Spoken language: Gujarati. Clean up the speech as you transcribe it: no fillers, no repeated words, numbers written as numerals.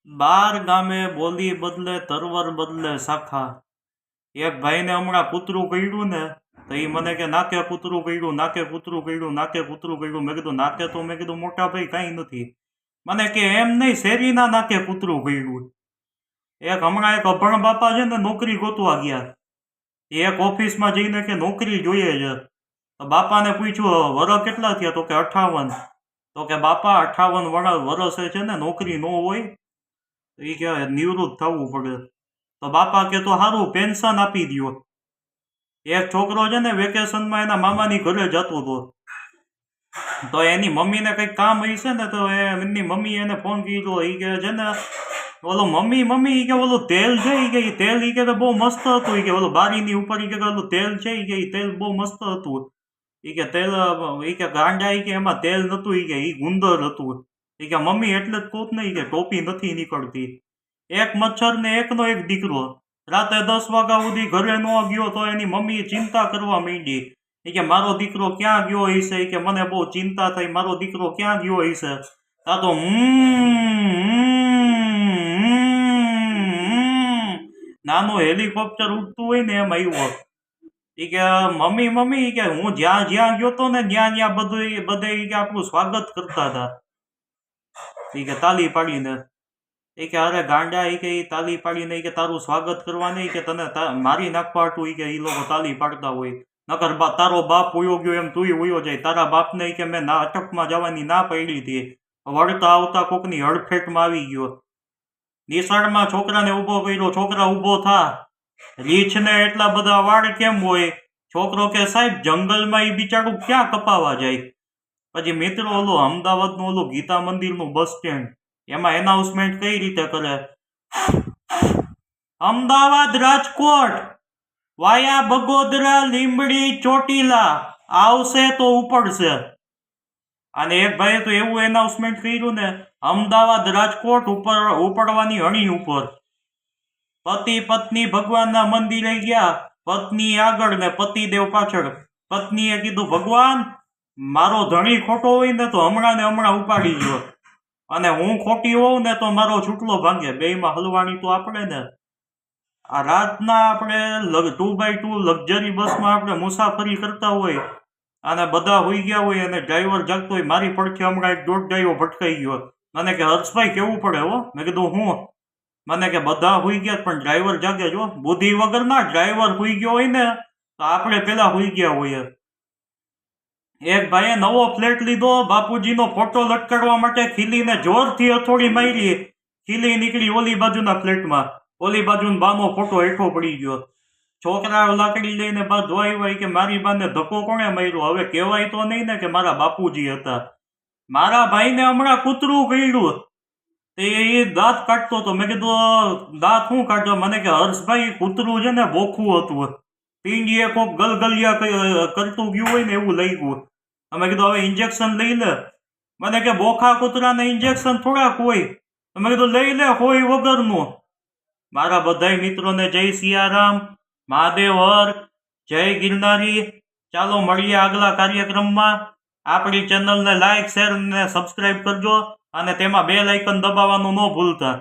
બાર ગામે બોલી બદલે તરવર બદલે શાખા. એક ભાઈને હમણાં કૂતરું કર્યું ને, તો એ મને કે નાકે કૂતરું કર્યું, નાકે કૂતરું કર્યું, નાકે કૂતરું કર્યું. મેં કીધું નાકે તો મેં કીધું મોટા ભાઈ કાંઈ નથી. મને કે એમ નહીં, શેરીના નાકે કૂતરું કર્યું. એક હમણાં એક અભણ બાપા છે ને નોકરી ગોતવા ગયા. એક ઓફિસમાં જઈને કે નોકરી જોઈએ છે. તો બાપાને પૂછ્યું વરસ કેટલા થયા? તો કે 58. તો કે બાપા 58 વર્ષે છે ને નોકરી ન હોય, એ કે નિવૃત્ત થવું પડે. તો બાપા કે તો સારું પેન્શન આપી દો. એક છોકરો છે ને વેકેશનમાં એના મામાની ઘરે જતો હતો. તો એની મમ્મીને કંઈક કામ હશે ને, તો એમની મમ્મી એને ફોન કર્યો. એ કે છે ને ઓલો મમ્મી કે ઓલું તેલ છે, એ કે તેલ એ કે બહુ મસ્ત હતું. એ કે ઓલું બારીની ઉપર એ કે ઓલું તેલ છે, એ કે તેલ બહુ મસ્ત હતું. એ કે તેલ એ કે ગાંડા એ કે એમાં તેલ નતું, એ કે એ ગુંદર હતું. એ કે મમ્મી એટલે જ કહું ને, કે ટોપી નથી નીકળતી. એક મચ્છર ને એકનો એક દીકરો રાતે 10 વાગ્યા સુધી ઘરે ન ગયો તો એની મમ્મી ચિંતા કરવા માંડી. એ કે મારો દીકરો ક્યાં ગયો હશે? એ કે મને બહુ ચિંતા થઈ, મારો દીકરો ક્યાં ગયો હશે? તા તો નાનું હેલિકોપ્ટર ઉડતું હોય ને એમ આવ્યો. એ કે મમ્મી કે હું જ્યાં જ્યાં ગયો તો ને ત્યાં બધે કે આપણું સ્વાગત કરતા હતા. એ કે તાલી પાડીને. એ કે અરે ગાંડા, એ કે તાલી પાડીને કે તારું સ્વાગત કરવા નહીં, કે તને મારી નાખવા હતું. એ કે એ લોકો તાલી પાડતા હોય. નકર તારો બાપ ઉયો ગયો એમ તું ઉયો જાય. તારા બાપને કે મેં અટકમાં જવાની ના પાડી હતી, વળતા આવતા કોકની હડફેટમાં આવી ગયો. નિશાળમાં છોકરાને ઊભો કર્યો, છોકરા ઊભો થા. રીછને એટલા બધા વાળ કેમ હોય? છોકરો કે સાહેબ જંગલમાં એ બિચારું ક્યાં કપાવા જાય? પછી મિત્રો ઓલું અમદાવાદનું ઓલું ગીતા મંદિરનું બસ સ્ટેન્ડ, એમાં એનાઉન્સમેન્ટ કઈ રીતે કરે? અમદાવાદ રાજકોટ વાયા બગોદરા લીંબડી ચોટીલા આવશે તો ઉપડશે. અને એક ભાઈએ તો એવું એનાઉન્સમેન્ટ કર્યું ને, અમદાવાદ રાજકોટ ઉપડવાની હણી ઉપર. પતિ પત્ની ભગવાનના મંદિરે ગયા, પત્ની આગળ ને પતિદેવ પાછળ. પત્નીએ કીધું ભગવાન મારો ધણી ખોટો હોય ને તો હમણાં ને હમણાં ઉપાડી ગયો, અને હું ખોટી હોઉં ને તો મારો છૂટલો ભાંગે. બેયમાં હલવાણી તો આપણે ને. આ રાતના આપણે 2x2 લક્ઝરી બસમાં આપણે મુસાફરી કરતા હોય અને બધા હોઈ ગયા હોય અને ડ્રાઈવર જાગતો હોય. મારી પડખે હમણાં એક ડ્રાઈવર ભટકાઈ ગયો. મને કે હર્ષભાઈ કેવું પડે હો? મેં કીધું હું? મને કે બધા હોઈ ગયા પણ ડ્રાઈવર જાગે. જો બુદ્ધિ વગરના ડ્રાઈવર હોઈ ગયો હોય ને તો આપણે પેલા હોઈ ગયા હોઈએ. એક ભાઈએ નવો ફ્લેટ લીધો, બાપુજીનો ફોટો લટકાડવા માટે ખીલીને જોરથી હથોડી મારી. ખીલી નીકળી ઓલી બાજુના ફ્લેટમાં, ઓલી બાજુનો બાનો ફોટો હેઠો પડી ગયો. છોકરા લાકડી લઈને બા ધોઈ કે મારી બાને ધક્કો કોણે માર્યો? હવે કહેવાય તો નહીં ને કે મારા બાપુજી હતા. મારા ભાઈને હમણાં કૂતરું કર્યું, એ દાંત કાઢતો હતો. મેં કીધું દાંત શું કાઢતો? મને કે હર્ષભાઈ કૂતરું છે ને બોખું હતું, પીંડીએ કોક ગલગલિયા કરતું ગયું હોય ને એવું લઈ ગયું. અમે કીધું હવે ઇન્જેક્શન લઈ લે. મને કે બોખા કૂતરાને ઇન્જેક્શન થોડાક હોય. અમે કીધું લઈ લે, હોય વગરનું. મારા બધાય મિત્રોને જય સિયારામ, મહાદેવ હર, જય ગિરનારી. ચાલો મળીએ આગલા કાર્યક્રમમાં. આપણી ચેનલને લાઈક શેર અને સબસ્ક્રાઈબ કરજો, અને તેમાં બેલ આઇકન દબાવવાનું ન ભૂલતા.